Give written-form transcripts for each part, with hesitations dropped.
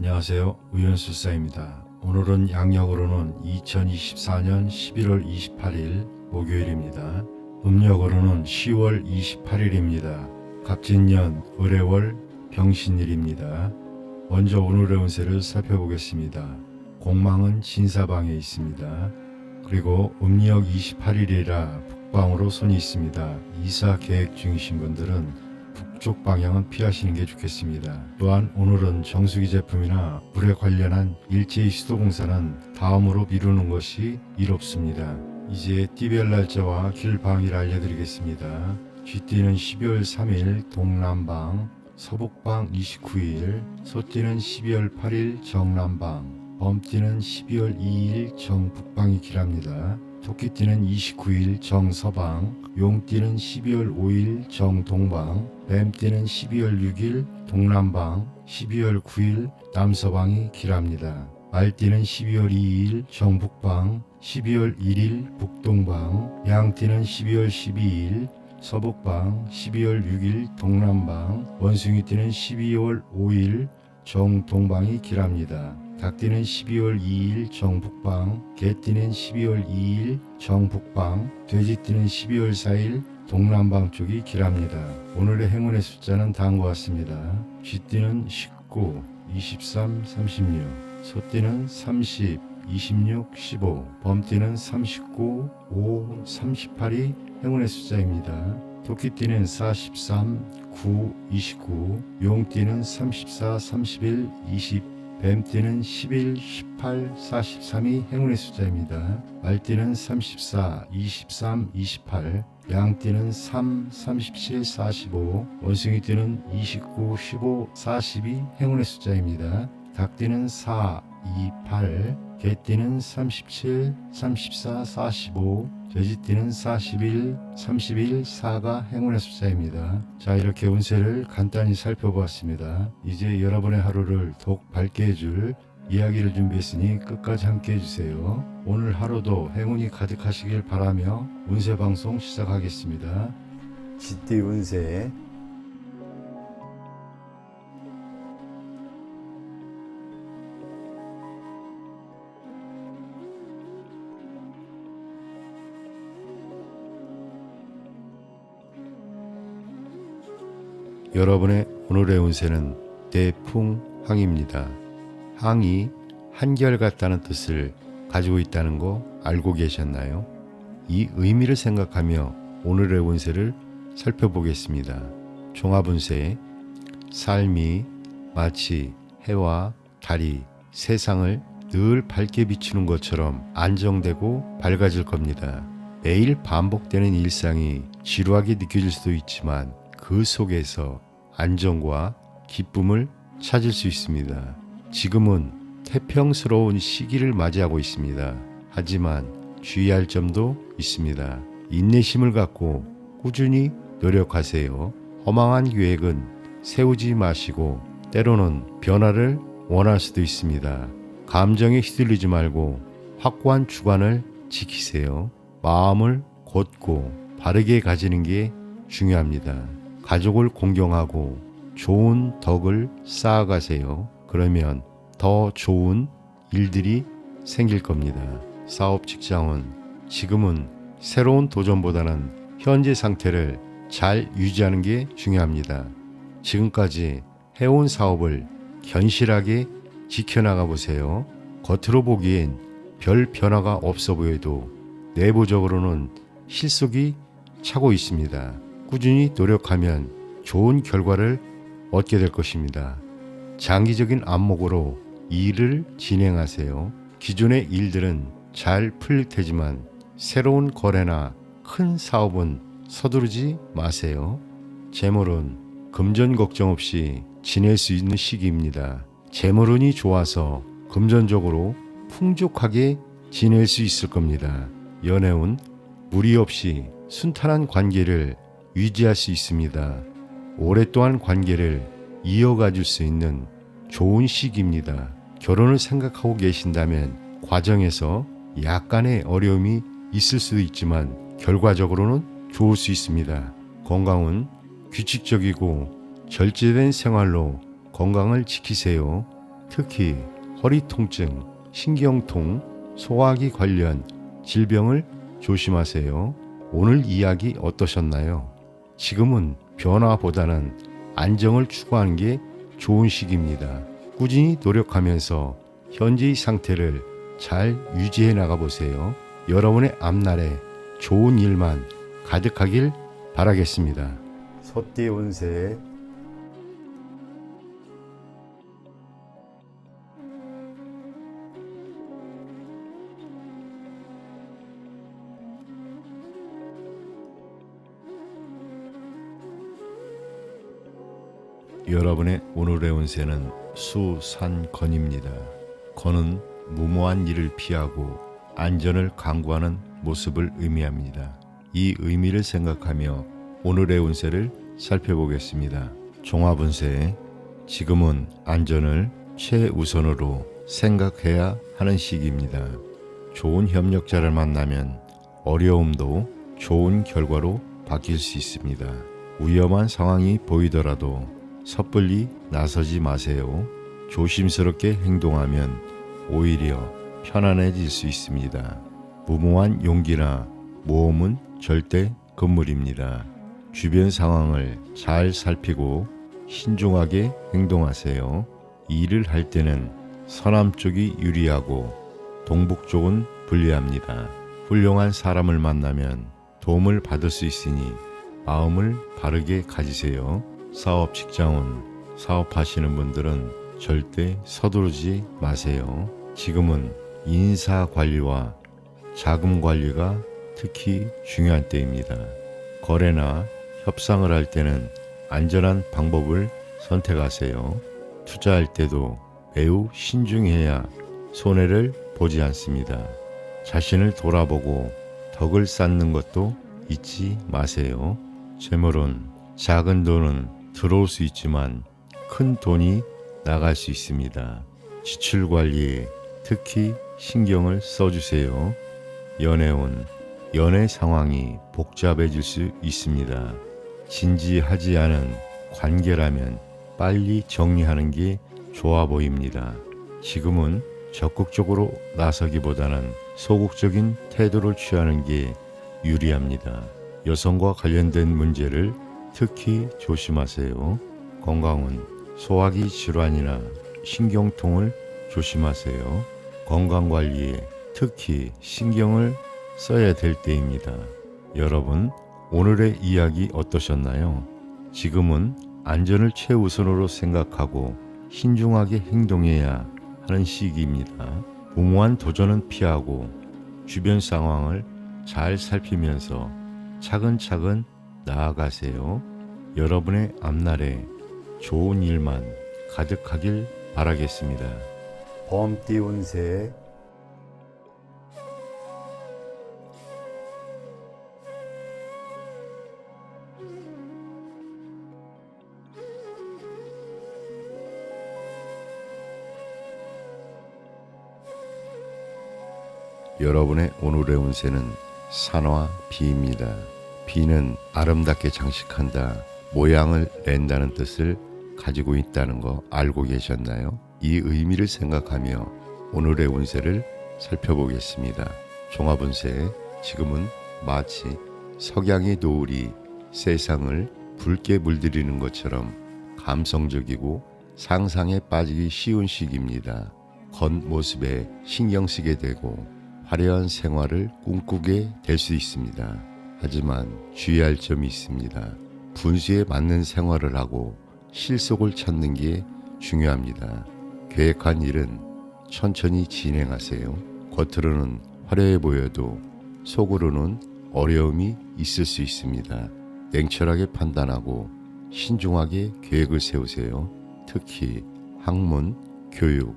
안녕하세요. 우연술사입니다. 오늘은 양력으로는 2024년 11월 28일 목요일입니다. 음력으로는 10월 28일입니다. 갑진년 을해월 병신일입니다. 먼저 오늘의 운세를 살펴보겠습니다. 공망은 진사방에 있습니다. 그리고 음력 28일이라 북방으로 손이 있습니다. 이사 계획 중이신 분들은 북쪽 방향은 피하시는 게 좋겠습니다. 또한 오늘은 정수기 제품이나 물에 관련한 일제히 수도공사는 다음으로 미루는 것이 이롭습니다. 이제 띠별 날짜와 길방위를 알려드리겠습니다. 쥐띠는 12월 3일 동남방, 서북방 29일, 소띠는 12월 8일 정남방, 범띠는 12월 2일 정북방이 길합니다. 토끼띠는 29일 정서방, 용띠는 12월 5일 정동방, 뱀띠는 12월 6일 동남방, 12월 9일 남서방이 길합니다. 말띠는 12월 2일 정북방, 12월 1일 북동방, 양띠는 12월 12일 서북방, 12월 6일 동남방, 원숭이띠는 12월 5일 정동방이 길합니다. 닭띠는 12월 2일 정북방, 개띠는 12월 2일 정북방, 돼지띠는 12월 4일 동남방 쪽이 길합니다. 오늘의 행운의 숫자는 다음과 같습니다. 쥐띠는 19, 23, 36, 소띠는 30, 26, 15, 범띠는 39, 5, 38이 행운의 숫자입니다. 토끼띠는 43, 9, 29, 용띠는 34, 31, 20, 뱀띠는 11, 18, 43이 행운의 숫자입니다. 말띠는 34, 23, 28, 양띠는 3, 37, 45, 원숭이띠는 29, 15, 42 행운의 숫자입니다. 닭띠는 4, 2, 8, 개띠는 37, 34, 45, 돼지띠는 41, 31, 4가 행운의 숫자입니다. 자, 이렇게 운세를 간단히 살펴보았습니다. 이제 여러분의 하루를 더욱 밝게 해줄 이야기를 준비했으니 끝까지 함께 해주세요. 오늘 하루도 행운이 가득하시길 바라며 운세 방송 시작하겠습니다. 쥐띠 운세. 여러분의 오늘의 운세는 대풍항입니다. 항이 한결같다는 뜻을 가지고 있다는 거 알고 계셨나요? 이 의미를 생각하며 오늘의 운세를 살펴보겠습니다. 종합운세. 삶이 마치 해와 달이 세상을 늘 밝게 비추는 것처럼 안정되고 밝아질 겁니다. 매일 반복되는 일상이 지루하게 느껴질 수도 있지만 그 속에서 안정과 기쁨을 찾을 수 있습니다. 지금은 태평스러운 시기를 맞이하고 있습니다. 하지만 주의할 점도 있습니다. 인내심을 갖고 꾸준히 노력하세요. 허망한 계획은 세우지 마시고 때로는 변화를 원할 수도 있습니다. 감정에 휘둘리지 말고 확고한 주관을 지키세요. 마음을 곧고 바르게 가지는 게 중요합니다. 가족을 공경하고 좋은 덕을 쌓아가세요. 그러면 더 좋은 일들이 생길 겁니다. 사업 직장은 지금은 새로운 도전보다는 현재 상태를 잘 유지하는 게 중요합니다. 지금까지 해온 사업을 견실하게 지켜나가 보세요. 겉으로 보기엔 별 변화가 없어 보여도 내부적으로는 실속이 차고 있습니다. 꾸준히 노력하면 좋은 결과를 얻게 될 것입니다. 장기적인 안목으로 일을 진행하세요. 기존의 일들은 잘 풀릴 테지만 새로운 거래나 큰 사업은 서두르지 마세요. 재물은 금전 걱정 없이 지낼 수 있는 시기입니다. 재물운이 좋아서 금전적으로 풍족하게 지낼 수 있을 겁니다. 연애운 무리 없이 순탄한 관계를 유지할 수 있습니다. 오랫동안 관계를 이어가줄 수 있는 좋은 시기입니다. 결혼을 생각하고 계신다면 과정에서 약간의 어려움이 있을 수도 있지만 결과적으로는 좋을 수 있습니다. 건강은 규칙적이고 절제된 생활로 건강을 지키세요. 특히 허리 통증, 신경통, 소화기 관련 질병을 조심하세요. 오늘 이야기 어떠셨나요? 지금은 변화보다는 안정을 추구하는 게 좋은 시기입니다. 꾸준히 노력하면서 현재의 상태를 잘 유지해 나가 보세요. 여러분의 앞날에 좋은 일만 가득하길 바라겠습니다. 소띠 운세 여러분의 오늘의 운세는 수산건입니다. 건은 무모한 일을 피하고 안전을 강구하는 모습을 의미합니다. 이 의미를 생각하며 오늘의 운세를 살펴보겠습니다. 종합운세, 지금은 안전을 최우선으로 생각해야 하는 시기입니다. 좋은 협력자를 만나면 어려움도 좋은 결과로 바뀔 수 있습니다. 위험한 상황이 보이더라도 섣불리 나서지 마세요. 조심스럽게 행동하면 오히려 편안해질 수 있습니다. 무모한 용기나 모험은 절대 금물입니다. 주변 상황을 잘 살피고 신중하게 행동하세요. 일을 할 때는 서남 쪽이 유리하고 동북 쪽은 불리합니다. 훌륭한 사람을 만나면 도움을 받을 수 있으니 마음을 바르게 가지세요. 사업 직장은 사업하시는 분들은 절대 서두르지 마세요. 지금은 인사 관리와 자금 관리가 특히 중요한 때입니다. 거래나 협상을 할 때는 안전한 방법을 선택하세요. 투자할 때도 매우 신중해야 손해를 보지 않습니다. 자신을 돌아보고 덕을 쌓는 것도 잊지 마세요. 재물은 작은 돈은 들어올 수 있지만 큰 돈이 나갈 수 있습니다. 지출 관리에 특히 신경을 써주세요. 연애운, 연애 상황이 복잡해질 수 있습니다. 진지하지 않은 관계라면 빨리 정리하는 게 좋아 보입니다. 지금은 적극적으로 나서기보다는 소극적인 태도를 취하는 게 유리합니다. 여성과 관련된 문제를 특히 조심하세요. 건강은 소화기 질환이나 신경통을 조심하세요. 건강관리에 특히 신경을 써야 될 때입니다. 여러분, 오늘의 이야기 어떠셨나요? 지금은 안전을 최우선으로 생각하고 신중하게 행동해야 하는 시기입니다. 무모한 도전은 피하고 주변 상황을 잘 살피면서 차근차근 나아가세요. 여러분의 앞날에 좋은 일만 가득하길 바라겠습니다. 봄띠 운세 여러분의 오늘의 운세는 산화 비입니다. 비는 아름답게 장식한다, 모양을 낸다는 뜻을 가지고 있다는 거 알고 계셨나요? 이 의미를 생각하며 오늘의 운세를 살펴보겠습니다. 종합운세, 지금은 마치 석양의 노을이 세상을 붉게 물들이는 것처럼 감성적이고 상상에 빠지기 쉬운 시기입니다. 겉모습에 신경 쓰게 되고 화려한 생활을 꿈꾸게 될 수 있습니다. 하지만 주의할 점이 있습니다. 분수에 맞는 생활을 하고 실속을 찾는 게 중요합니다. 계획한 일은 천천히 진행하세요. 겉으로는 화려해 보여도 속으로는 어려움이 있을 수 있습니다. 냉철하게 판단하고 신중하게 계획을 세우세요. 특히 학문, 교육,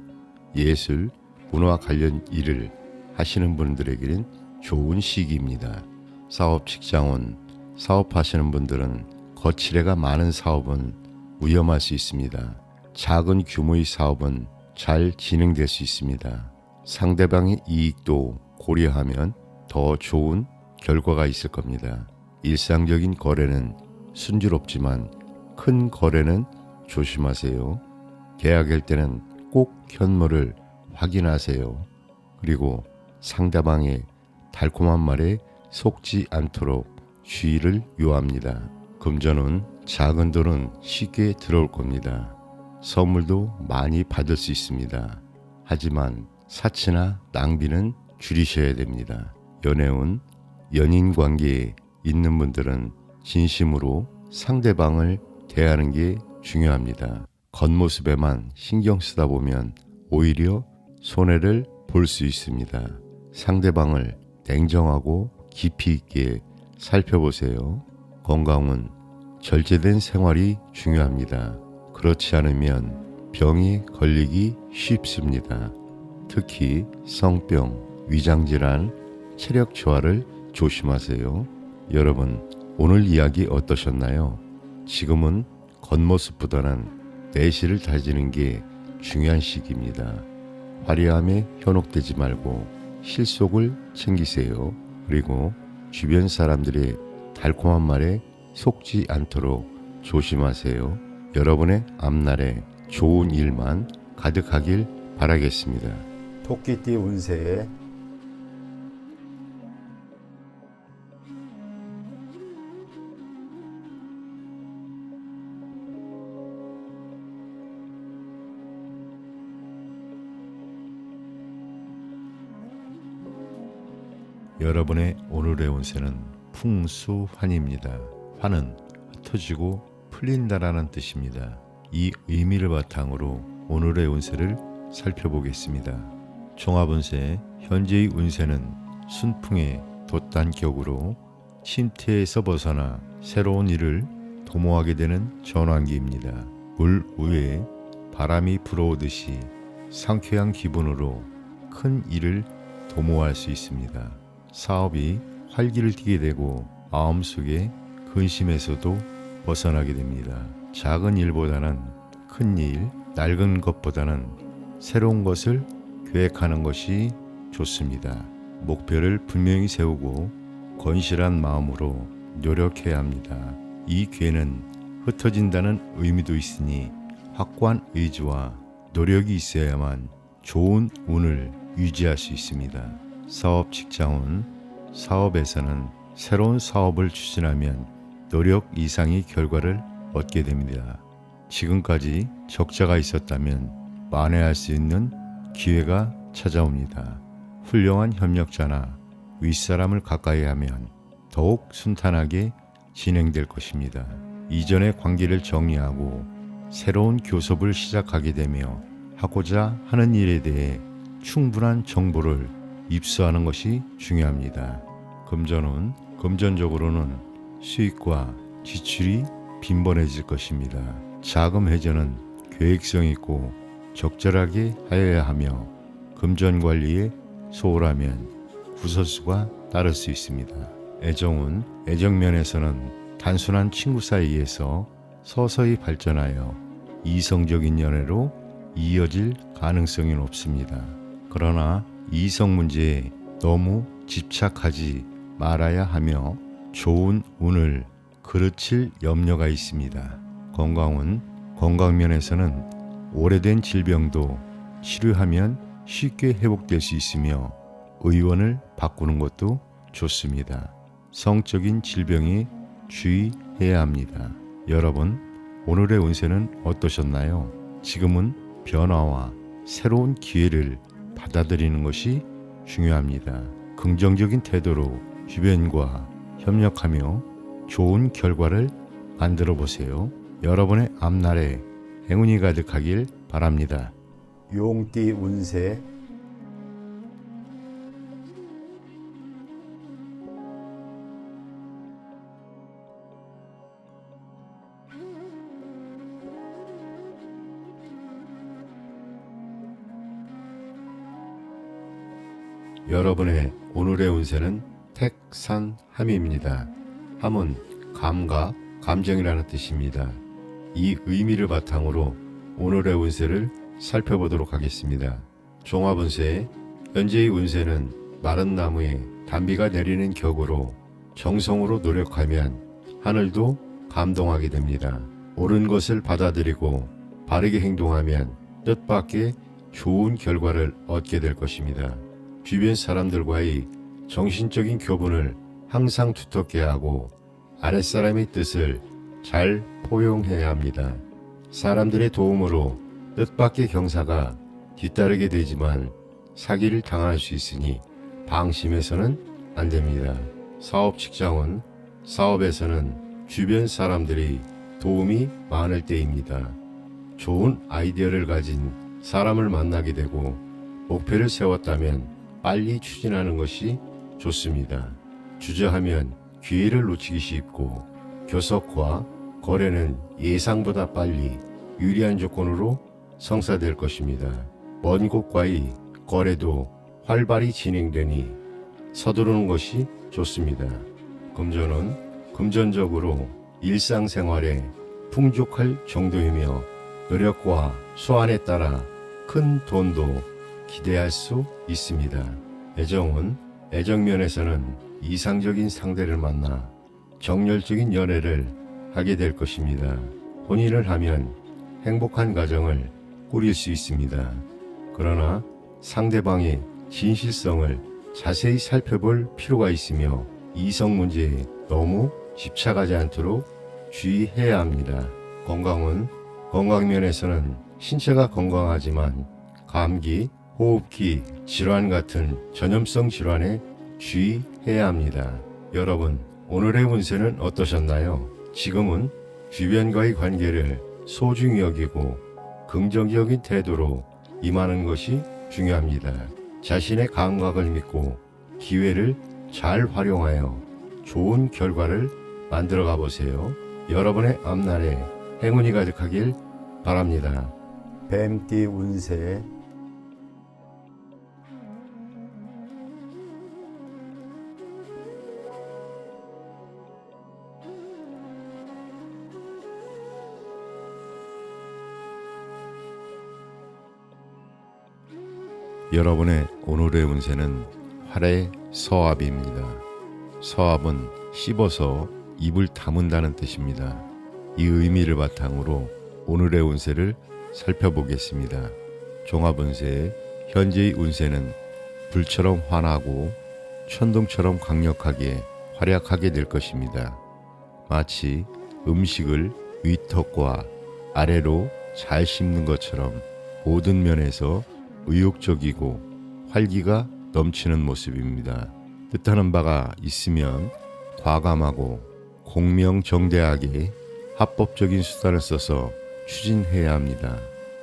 예술, 문화 관련 일을 하시는 분들에게는 좋은 시기입니다. 사업 직장은 사업하시는 분들은 거칠애가 많은 사업은 위험할 수 있습니다. 작은 규모의 사업은 잘 진행될 수 있습니다. 상대방의 이익도 고려하면 더 좋은 결과가 있을 겁니다. 일상적인 거래는 순조롭지만 큰 거래는 조심하세요. 계약할 때는 꼭 현모를 확인하세요. 그리고 상대방의 달콤한 말에 속지 않도록 주의를 요합니다. 금전은 작은 돈은 쉽게 들어올 겁니다. 선물도 많이 받을 수 있습니다. 하지만 사치나 낭비는 줄이셔야 됩니다. 연애운, 연인 관계에 있는 분들은 진심으로 상대방을 대하는 게 중요합니다. 겉모습에만 신경 쓰다 보면 오히려 손해를 볼 수 있습니다. 상대방을 냉정하고 깊이 있게 살펴보세요. 건강은 절제된 생활이 중요합니다. 그렇지 않으면 병이 걸리기 쉽습니다. 특히 성병, 위장질환, 체력 저하를 조심하세요. 여러분, 오늘 이야기 어떠셨나요? 지금은 겉모습보다는 내실을 다지는 게 중요한 시기입니다. 화려함에 현혹되지 말고 실속을 챙기세요. 그리고 주변 사람들의 달콤한 말에 속지 않도록 조심하세요. 여러분의 앞날에 좋은 일만 가득하길 바라겠습니다. 토끼띠 운세에 여러분의 오늘의 운세는 풍수환입니다. 환은 흩어지고 풀린다라는 뜻입니다. 이 의미를 바탕으로 오늘의 운세를 살펴보겠습니다. 종합운세, 현재의 운세는 순풍의 돛단격으로 침체에서 벗어나 새로운 일을 도모하게 되는 전환기입니다. 물 위에 바람이 불어오듯이 상쾌한 기분으로 큰 일을 도모할 수 있습니다. 사업이 활기를 띠게 되고 마음속에 근심에서도 벗어나게 됩니다. 작은 일보다는 큰 일, 낡은 것보다는 새로운 것을 계획하는 것이 좋습니다. 목표를 분명히 세우고 건실한 마음으로 노력해야 합니다. 이 기회는 흩어진다는 의미도 있으니 확고한 의지와 노력이 있어야만 좋은 운을 유지할 수 있습니다. 사업 직장운, 사업에서는 새로운 사업을 추진하면 노력 이상의 결과를 얻게 됩니다. 지금까지 적자가 있었다면 만회할 수 있는 기회가 찾아옵니다. 훌륭한 협력자나 윗사람을 가까이 하면 더욱 순탄하게 진행될 것입니다. 이전의 관계를 정리하고 새로운 교섭을 시작하게 되며 하고자 하는 일에 대해 충분한 정보를 입수하는 것이 중요합니다. 금전은 금전적으로는 수익과 지출이 빈번해질 것입니다. 자금 회전은 계획성 있고 적절하게 하여야 하며 금전 관리에 소홀하면 구설수가 따를 수 있습니다. 애정은 애정면에서는 단순한 친구 사이에서 서서히 발전하여 이성적인 연애로 이어질 가능성이 높습니다. 그러나 이성 문제에 너무 집착하지 말아야 하며 좋은 운을 그르칠 염려가 있습니다. 건강은 건강면에서는 오래된 질병도 치료하면 쉽게 회복될 수 있으며 의원을 바꾸는 것도 좋습니다. 성적인 질병에 주의해야 합니다. 여러분, 오늘의 운세는 어떠셨나요? 지금은 변화와 새로운 기회를 받아들이는 것이 중요합니다. 긍정적인 태도로 주변과 협력하며 좋은 결과를 만들어 보세요. 여러분의 앞날에 행운이 가득하길 바랍니다. 용띠 운세 여러분의 오늘의 운세는 택산함입니다. 함은 감각, 감정이라는 뜻입니다. 이 의미를 바탕으로 오늘의 운세를 살펴보도록 하겠습니다. 종합운세, 현재의 운세는 마른 나무에 단비가 내리는 격으로 정성으로 노력하면 하늘도 감동하게 됩니다. 옳은 것을 받아들이고 바르게 행동하면 뜻밖의 좋은 결과를 얻게 될 것입니다. 주변 사람들과의 정신적인 교분을 항상 두텁게 하고 아랫사람의 뜻을 잘 포용해야 합니다. 사람들의 도움으로 뜻밖의 경사가 뒤따르게 되지만 사기를 당할 수 있으니 방심해서는 안 됩니다. 사업 직장은 사업에서는 주변 사람들이 도움이 많을 때입니다. 좋은 아이디어를 가진 사람을 만나게 되고 목표를 세웠다면 빨리 추진하는 것이 좋습니다. 주저하면 기회를 놓치기 쉽고 교섭과 거래는 예상보다 빨리 유리한 조건으로 성사될 것입니다. 먼 곳과의 거래도 활발히 진행되니 서두르는 것이 좋습니다. 금전은 금전적으로 일상생활에 풍족할 정도이며 노력과 수완에 따라 큰 돈도 기대할 수 있습니다. 애정은 애정면에서는 이상적인 상대를 만나 정열적인 연애를 하게 될 것입니다. 혼인을 하면 행복한 가정을 꾸릴 수 있습니다. 그러나 상대방의 진실성을 자세히 살펴볼 필요가 있으며 이성 문제에 너무 집착하지 않도록 주의해야 합니다. 건강은 건강면에서는 신체가 건강하지만 감기, 호흡기 질환 같은 전염성 질환에 주의해야 합니다. 여러분, 오늘의 운세는 어떠셨나요? 지금은 주변과의 관계를 소중히 여기고 긍정적인 태도로 임하는 것이 중요합니다. 자신의 감각을 믿고 기회를 잘 활용하여 좋은 결과를 만들어 가보세요. 여러분의 앞날에 행운이 가득하길 바랍니다. 뱀띠 운세 여러분의 오늘의 운세는 활의 서합입니다. 서합은 씹어서 입을 다문다는 뜻입니다. 이 의미를 바탕으로 오늘의 운세를 살펴보겠습니다. 종합운세의 현재의 운세는 불처럼 환하고 천둥처럼 강력하게 활약하게 될 것입니다. 마치 음식을 위턱과 아래로 잘 씹는 것처럼 모든 면에서 의욕적이고 활기가 넘치는 모습입니다. 뜻하는 바가 있으면 과감하고 공명정대하게 합법적인 수단을 써서 추진해야 합니다.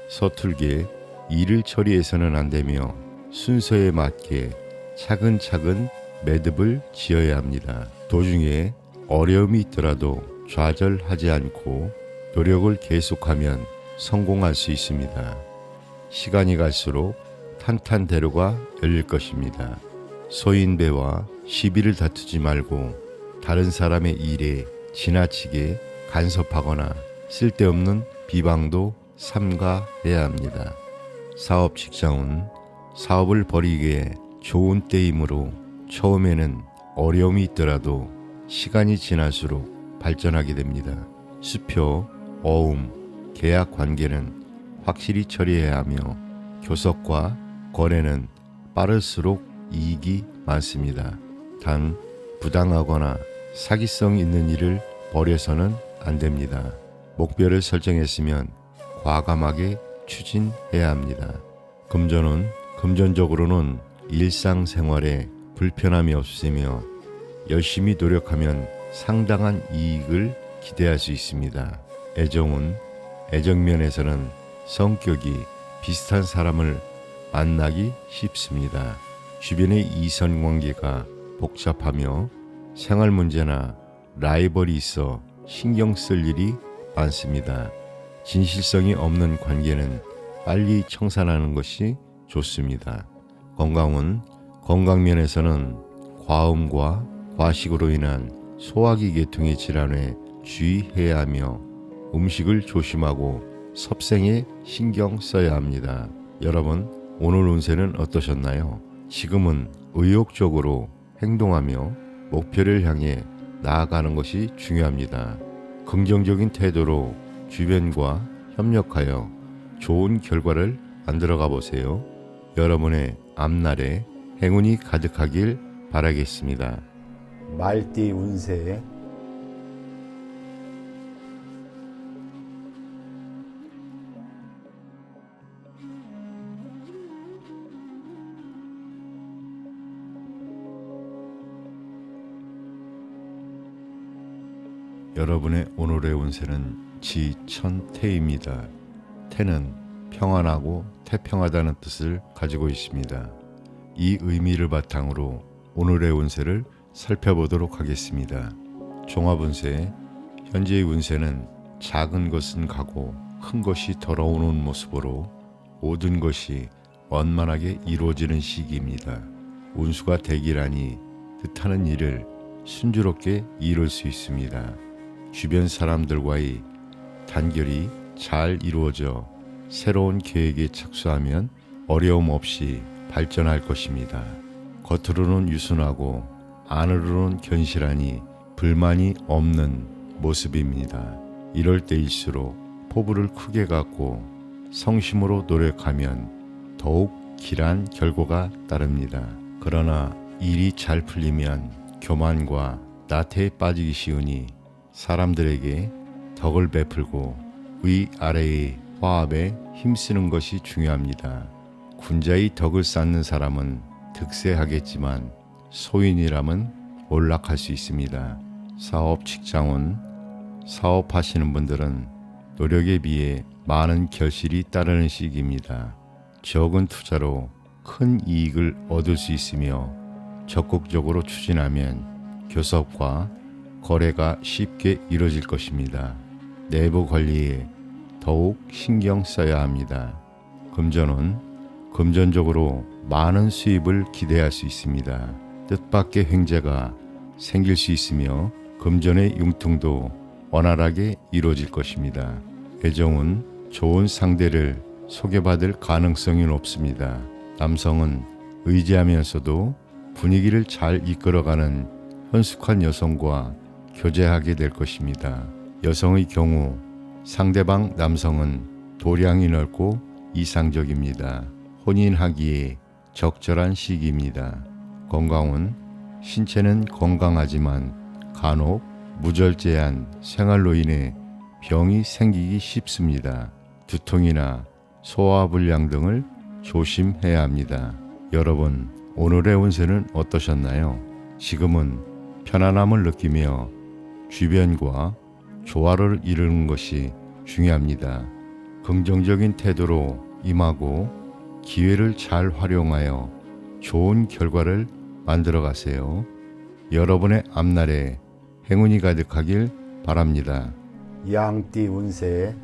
서툴게 일을 처리해서는 안 되며 순서에 맞게 차근차근 매듭을 지어야 합니다. 도중에 어려움이 있더라도 좌절하지 않고 노력을 계속하면 성공할 수 있습니다. 시간이 갈수록 탄탄대로가 열릴 것입니다. 소인배와 시비를 다투지 말고 다른 사람의 일에 지나치게 간섭하거나 쓸데없는 비방도 삼가해야 합니다. 사업 직장은 사업을 벌이기에 좋은 때이므로 처음에는 어려움이 있더라도 시간이 지날수록 발전하게 됩니다. 수표, 어음, 계약 관계는 확실히 처리해야 하며 교섭과 거래는 빠를수록 이익이 많습니다. 단 부당하거나 사기성 있는 일을 벌여서는 안 됩니다. 목표를 설정했으면 과감하게 추진해야 합니다. 금전은 금전적으로는 일상생활에 불편함이 없으며 열심히 노력하면 상당한 이익을 기대할 수 있습니다. 애정은 애정면에서는 성격이 비슷한 사람을 만나기 쉽습니다. 주변의 이성관계가 복잡하며 생활 문제나 라이벌이 있어 신경 쓸 일이 많습니다. 진실성이 없는 관계는 빨리 청산하는 것이 좋습니다. 건강은 건강면에서는 과음과 과식으로 인한 소화기 계통의 질환에 주의해야 하며 음식을 조심하고 섭생에 신경 써야 합니다. 여러분, 오늘 운세는 어떠셨나요? 지금은 의욕적으로 행동하며 목표를 향해 나아가는 것이 중요합니다. 긍정적인 태도로 주변과 협력하여 좋은 결과를 만들어가 보세요. 여러분의 앞날에 행운이 가득하길 바라겠습니다. 말띠 운세. 여러분의 오늘의 운세는 지천태입니다. 태는 평안하고 태평하다는 뜻을 가지고 있습니다. 이 의미를 바탕으로 오늘의 운세를 살펴보도록 하겠습니다. 종합운세. 현재의 운세는 작은 것은 가고 큰 것이 돌아오는 모습으로 모든 것이 원만하게 이루어지는 시기입니다. 운수가 대기라니 뜻하는 일을 순조롭게 이룰 수 있습니다. 주변 사람들과의 단결이 잘 이루어져 새로운 계획에 착수하면 어려움 없이 발전할 것입니다. 겉으로는 유순하고 안으로는 견실하니 불만이 없는 모습입니다. 이럴 때일수록 포부를 크게 갖고 성심으로 노력하면 더욱 길한 결과가 따릅니다. 그러나 일이 잘 풀리면 교만과 나태에 빠지기 쉬우니 사람들에게 덕을 베풀고 위아래의 화합에 힘쓰는 것이 중요합니다. 군자의 덕을 쌓는 사람은 득세하겠지만 소인이라면 몰락할 수 있습니다. 사업 직장운. 사업하시는 분들은 노력에 비해 많은 결실이 따르는 시기입니다. 적은 투자로 큰 이익을 얻을 수 있으며 적극적으로 추진하면 교섭과 거래가 쉽게 이루어질 것입니다. 내부 관리에 더욱 신경 써야 합니다. 금전은 금전적으로 많은 수입을 기대할 수 있습니다. 뜻밖의 횡재가 생길 수 있으며 금전의 융통도 원활하게 이루어질 것입니다. 애정은 좋은 상대를 소개받을 가능성이 높습니다. 남성은 의지하면서도 분위기를 잘 이끌어가는 현숙한 여성과 교제하게 될 것입니다. 여성의 경우 상대방 남성은 도량이 넓고 이상적입니다. 혼인하기에 적절한 시기입니다. 건강은 신체는 건강하지만 간혹 무절제한 생활로 인해 병이 생기기 쉽습니다. 두통이나 소화불량 등을 조심해야 합니다. 여러분, 오늘의 운세는 어떠셨나요? 지금은 편안함을 느끼며 주변과 조화를 이루는 것이 중요합니다. 긍정적인 태도로 임하고 기회를 잘 활용하여 좋은 결과를 만들어 가세요. 여러분의 앞날에 행운이 가득하길 바랍니다. 양띠 운세.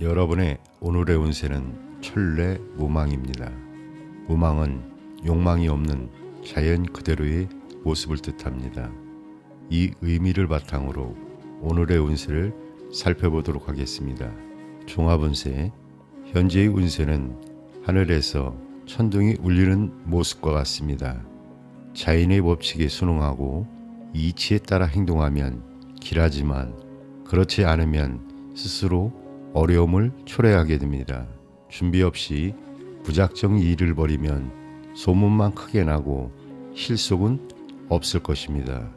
여러분의 오늘의 운세는 천례무망입니다. 무망은 욕망이 없는 자연 그대로의 모습을 뜻합니다. 이 의미를 바탕으로 오늘의 운세를 살펴보도록 하겠습니다. 종합운세. 현재의 운세는 하늘에서 천둥이 울리는 모습과 같습니다. 자연의 법칙에 순응하고 이치에 따라 행동하면 길하지만 그렇지 않으면 스스로 어려움을 초래하게 됩니다. 준비 없이 무작정 일을 벌이면 소문만 크게 나고 실속은 없을 것입니다.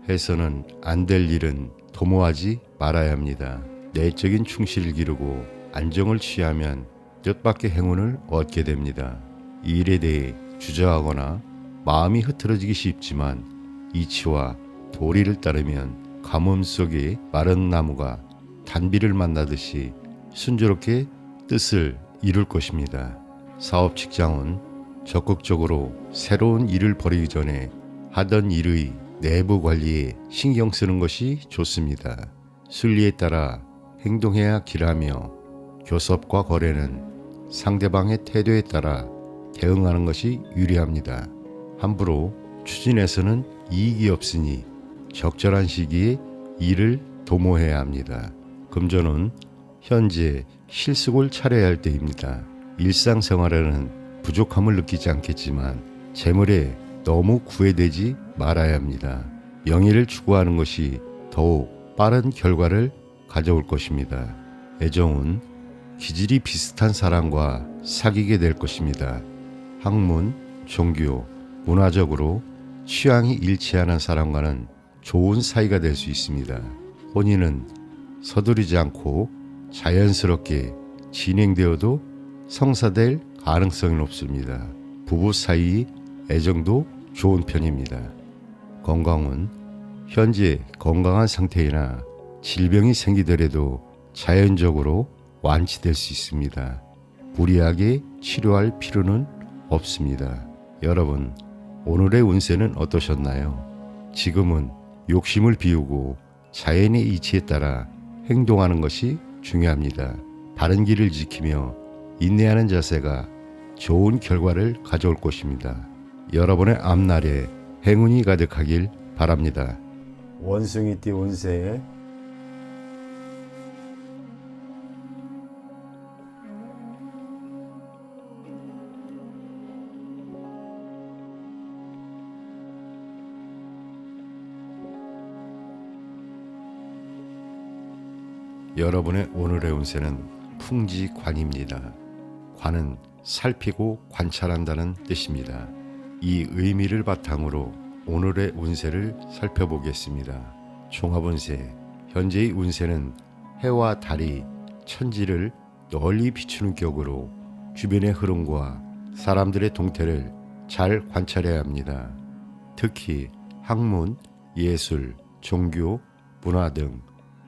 해서는 안 될 일은 도모하지 말아야 합니다. 내적인 충실을 기르고 안정을 취하면 뜻밖의 행운을 얻게 됩니다. 이 일에 대해 주저하거나 마음이 흐트러지기 쉽지만 이치와 도리를 따르면 가뭄 속에 마른 나무가 단비를 만나듯이 순조롭게 뜻을 이룰 것입니다. 사업 직장은 적극적으로 새로운 일을 벌이기 전에 하던 일의 내부 관리에 신경 쓰는 것이 좋습니다. 순리에 따라 행동해야 길하며 교섭과 거래는 상대방의 태도에 따라 대응하는 것이 유리합니다. 함부로 추진해서는 이익이 없으니 적절한 시기에 일을 도모해야 합니다. 금전은 현재 실속을 차려야 할 때입니다. 일상생활에는 부족함을 느끼지 않겠지만 재물에 너무 구애되지 말아야 합니다. 명예를 추구하는 것이 더욱 빠른 결과를 가져올 것입니다. 애정은 기질이 비슷한 사람과 사귀게 될 것입니다. 학문, 종교, 문화적으로 취향이 일치하는 사람과는 좋은 사이가 될 수 있습니다. 혼인은 서두르지 않고 자연스럽게 진행되어도 성사될 가능성이 높습니다. 부부 사이 애정도 좋은 편입니다. 건강은 현재 건강한 상태이나 질병이 생기더라도 자연적으로 완치될 수 있습니다. 무리하게 치료할 필요는 없습니다. 여러분, 오늘의 운세는 어떠셨나요? 지금은 욕심을 비우고 자연의 이치에 따라 행동하는 것이 중요합니다. 바른 길을 지키며 인내하는 자세가 좋은 결과를 가져올 것입니다. 여러분의 앞날에 행운이 가득하길 바랍니다. 원숭이띠 운세 여러분의 오늘의 운세는 풍지관입니다. 관은 살피고 관찰한다는 뜻입니다. 이 의미를 바탕으로 오늘의 운세를 살펴보겠습니다. 종합운세, 현재의 운세는 해와 달이 천지를 널리 비추는 격으로 주변의 흐름과 사람들의 동태를 잘 관찰해야 합니다. 특히 학문, 예술, 종교, 문화 등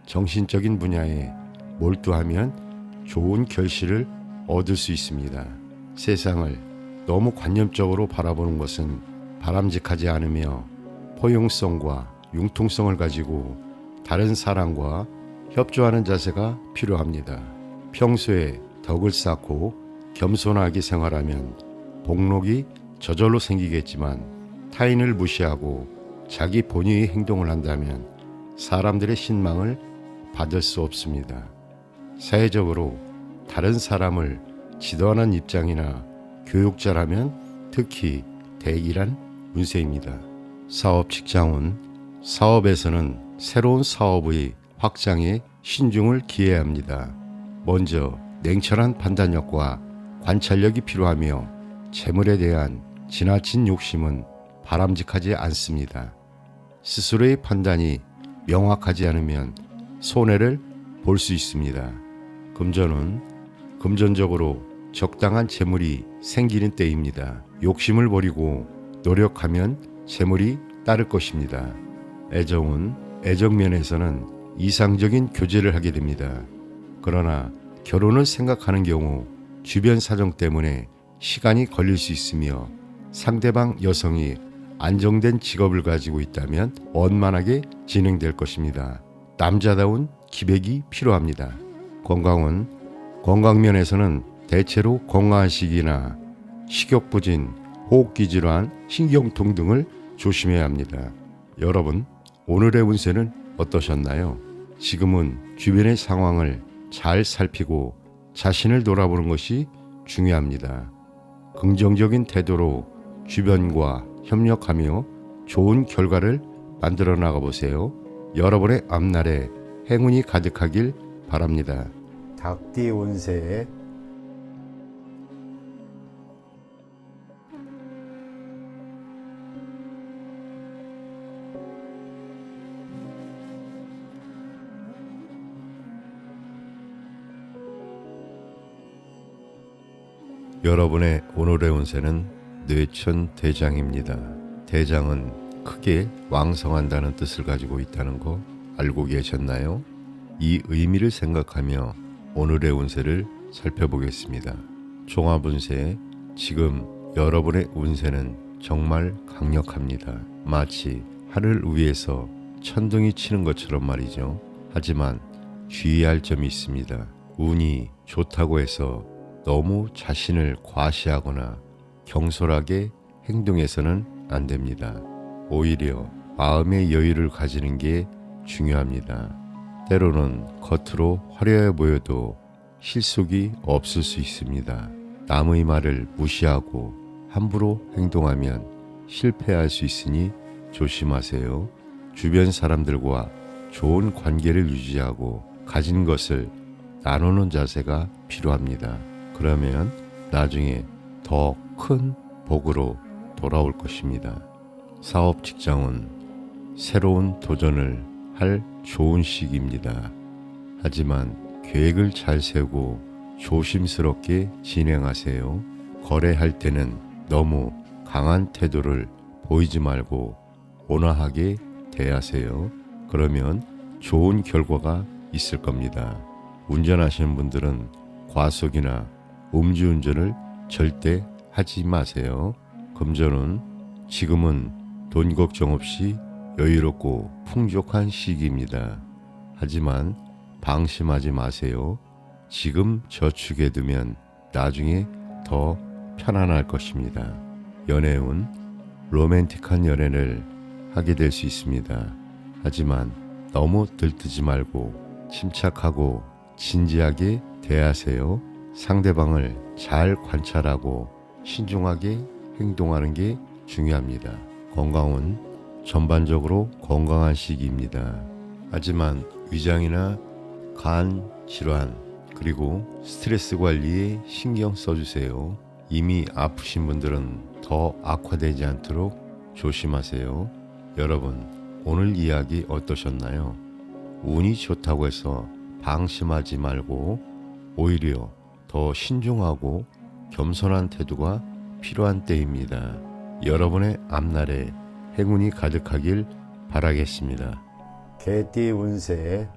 정신적인 분야에 몰두하면 좋은 결실을 얻을 수 있습니다. 세상을 너무 관념적으로 바라보는 것은 바람직하지 않으며 포용성과 융통성을 가지고 다른 사람과 협조하는 자세가 필요합니다. 평소에 덕을 쌓고 겸손하게 생활하면 복록이 저절로 생기겠지만 타인을 무시하고 자기 본위의 행동을 한다면 사람들의 신망을 받을 수 없습니다. 사회적으로 다른 사람을 지도하는 입장이나 교육자라면 특히 대기란 운세입니다. 사업 직장운, 사업에서는 새로운 사업의 확장에 신중을 기해야 합니다. 먼저 냉철한 판단력과 관찰력이 필요하며 재물에 대한 지나친 욕심은 바람직하지 않습니다. 스스로의 판단이 명확하지 않으면 손해를 볼 수 있습니다. 금전은 금전적으로 적당한 재물이 생기는 때입니다. 욕심을 버리고 노력하면 재물이 따를 것입니다. 애정은 애정면에서는 이상적인 교제를 하게 됩니다. 그러나 결혼을 생각하는 경우 주변 사정 때문에 시간이 걸릴 수 있으며 상대방 여성이 안정된 직업을 가지고 있다면 원만하게 진행될 것입니다. 남자다운 기백이 필요합니다. 건강은 건강면에서는 대체로 건강한 시기나 식욕부진, 호흡기 질환, 신경통 등을 조심해야 합니다. 여러분, 오늘의 운세는 어떠셨나요? 지금은 주변의 상황을 잘 살피고 자신을 돌아보는 것이 중요합니다. 긍정적인 태도로 주변과 협력하며 좋은 결과를 만들어 나가보세요. 여러분의 앞날에 행운이 가득하길 바랍니다. 닭띠 운세 여러분의 오늘의 운세는 뇌천 대장입니다. 대장은 크게 왕성한다는 뜻을 가지고 있다는 거 알고 계셨나요? 이 의미를 생각하며 오늘의 운세를 살펴보겠습니다. 종합운세, 지금 여러분의 운세는 정말 강력합니다. 마치 하늘 위에서 천둥이 치는 것처럼 말이죠. 하지만 주의할 점이 있습니다. 운이 좋다고 해서 너무 자신을 과시하거나 경솔하게 행동해서는 안 됩니다. 오히려 마음의 여유를 가지는 게 중요합니다. 때로는 겉으로 화려해 보여도 실속이 없을 수 있습니다. 남의 말을 무시하고 함부로 행동하면 실패할 수 있으니 조심하세요. 주변 사람들과 좋은 관계를 유지하고 가진 것을 나누는 자세가 필요합니다. 그러면 나중에 더 큰 복으로 돌아올 것입니다. 사업 직장은 새로운 도전을 할 좋은 시기입니다. 하지만 계획을 잘 세우고 조심스럽게 진행하세요. 거래할 때는 너무 강한 태도를 보이지 말고 온화하게 대하세요. 그러면 좋은 결과가 있을 겁니다. 운전하시는 분들은 과속이나 음주운전을 절대 하지 마세요. 금전은 지금은 돈 걱정 없이 여유롭고 풍족한 시기입니다. 하지만 방심하지 마세요. 지금 저축해 두면 나중에 더 편안할 것입니다. 연애운 로맨틱한 연애를 하게 될 수 있습니다. 하지만 너무 들뜨지 말고 침착하고 진지하게 대하세요. 상대방을 잘 관찰하고 신중하게 행동하는 게 중요합니다. 건강은 전반적으로 건강한 시기입니다. 하지만 위장이나 간 질환 그리고 스트레스 관리에 신경 써주세요. 이미 아프신 분들은 더 악화되지 않도록 조심하세요. 여러분, 오늘 이야기 어떠셨나요? 운이 좋다고 해서 방심하지 말고 오히려 더 신중하고 겸손한 태도가 필요한 때입니다. 여러분의 앞날에 행운이 가득하길 바라겠습니다. 개띠 운세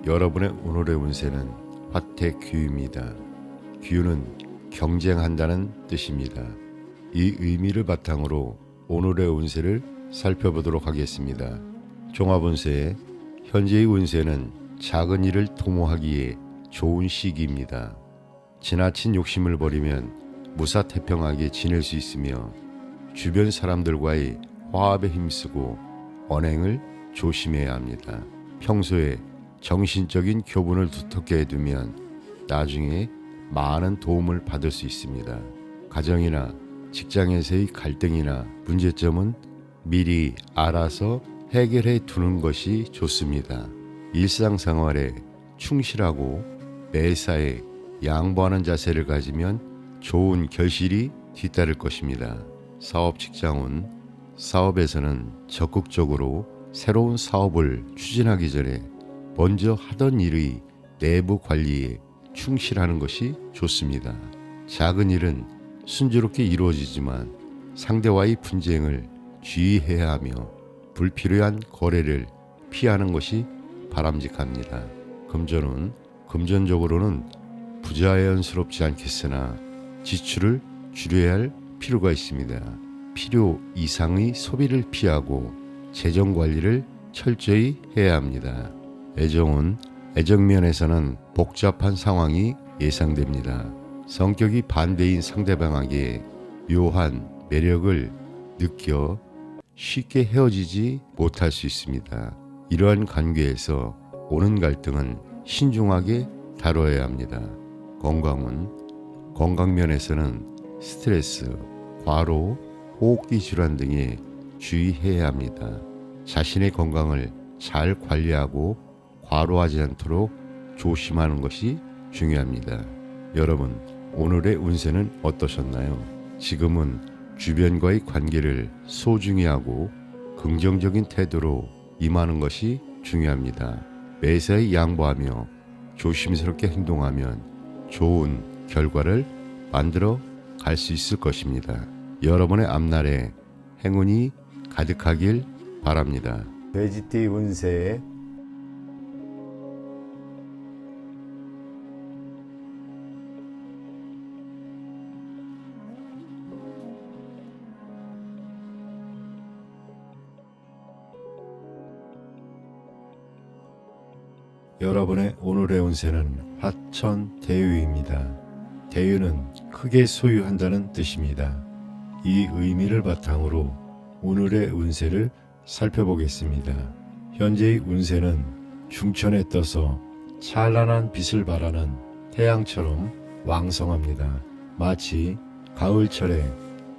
여러분의 오늘의 운세는 화태귀유입니다. 귀유는 경쟁한다는 뜻입니다. 이 의미를 바탕으로 오늘의 운세를 살펴보도록 하겠습니다. 종합운세, 현재의 운세는 작은 일을 도모하기에 좋은 시기입니다. 지나친 욕심을 버리면 무사태평하게 지낼 수 있으며 주변 사람들과의 화합에 힘쓰고 언행을 조심해야 합니다. 평소에 정신적인 교분을 두텁게 해두면 나중에 많은 도움을 받을 수 있습니다. 가정이나 직장에서의 갈등이나 문제점은 미리 알아서 해결해 두는 것이 좋습니다. 일상생활에 충실하고 매사에 양보하는 자세를 가지면 좋은 결실이 뒤따를 것입니다. 사업 직장은 사업에서는 적극적으로 새로운 사업을 추진하기 전에 먼저 하던 일의 내부 관리에 충실하는 것이 좋습니다. 작은 일은 순조롭게 이루어지지만 상대와의 분쟁을 주의해야 하며 불필요한 거래를 피하는 것이 바람직합니다. 금전은 금전적으로는 부자연스럽지 않겠으나 지출을 줄여야 할 필요가 있습니다. 필요 이상의 소비를 피하고 재정 관리를 철저히 해야 합니다. 애정은 애정면에서는 복잡한 상황이 예상됩니다. 성격이 반대인 상대방에게 묘한 매력을 느껴 쉽게 헤어지지 못할 수 있습니다. 이러한 관계에서 오는 갈등은 신중하게 다뤄야 합니다. 건강은 건강면에서는 스트레스, 과로, 호흡기 질환 등에 주의해야 합니다. 자신의 건강을 잘 관리하고 과로하지 않도록 조심하는 것이 중요합니다. 여러분, 오늘의 운세는 어떠셨나요? 지금은 주변과의 관계를 소중히 하고 긍정적인 태도로 임하는 것이 중요합니다. 매사에 양보하며 조심스럽게 행동하면 좋은 결과를 만들어 갈 수 있을 것입니다. 여러분의 앞날에 행운이 가득하길 바랍니다. 돼지띠 운세 여러분의 오늘의 운세는 화천 대유입니다. 대유는 크게 소유한다는 뜻입니다. 이 의미를 바탕으로 오늘의 운세를 살펴보겠습니다. 현재의 운세는 중천에 떠서 찬란한 빛을 발하는 태양처럼 왕성합니다. 마치 가을철에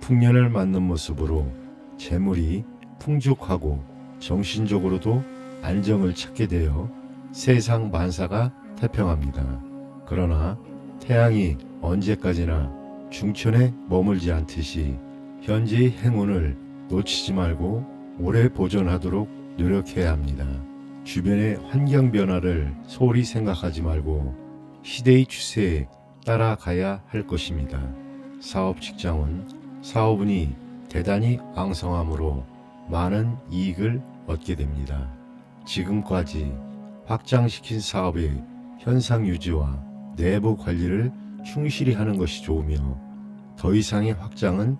풍년을 맞는 모습으로 재물이 풍족하고 정신적으로도 안정을 찾게 되어 세상 만사가 태평합니다. 그러나 태양이 언제까지나 중천에 머물지 않듯이 현재의 행운을 놓치지 말고 오래 보존하도록 노력해야 합니다. 주변의 환경 변화를 소홀히 생각하지 말고 시대의 추세에 따라가야 할 것입니다. 사업 직장은 사업운이 대단히 왕성하므로 많은 이익을 얻게 됩니다. 지금까지 확장시킨 사업의 현상 유지와 내부 관리를 충실히 하는 것이 좋으며 더 이상의 확장은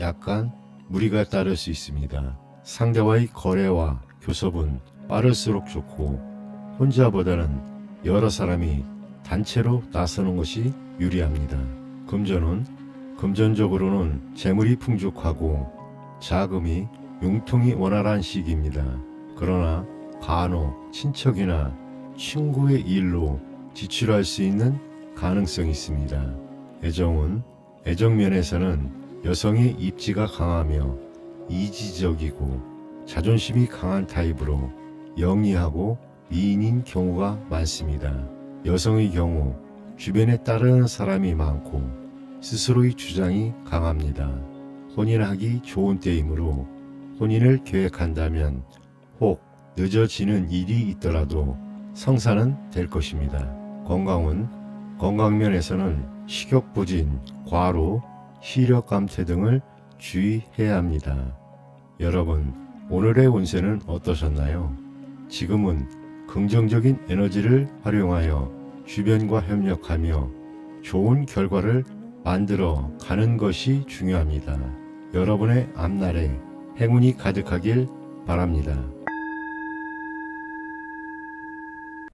약간 무리가 따를 수 있습니다. 상대와의 거래와 교섭은 빠를수록 좋고 혼자보다는 여러 사람이 단체로 나서는 것이 유리합니다. 금전적으로는 재물이 풍족하고 자금이 융통이 원활한 시기입니다. 그러나 간혹 친척이나 친구의 일로 지출할 수 있는 가능성이 있습니다. 애정면에서는 여성의 입지가 강하며 이지적이고 자존심이 강한 타입으로 영리하고 미인인 경우가 많습니다. 여성의 경우 주변에 따르는 사람이 많고 스스로의 주장이 강합니다. 혼인하기 좋은 때이므로 혼인을 계획한다면 혹 늦어지는 일이 있더라도 성사는 될 것입니다. 건강면에서는 식욕부진, 과로, 시력감퇴 등을 주의해야 합니다. 여러분, 오늘의 운세는 어떠셨나요? 지금은 긍정적인 에너지를 활용하여 주변과 협력하며 좋은 결과를 만들어 가는 것이 중요합니다. 여러분의 앞날에 행운이 가득하길 바랍니다.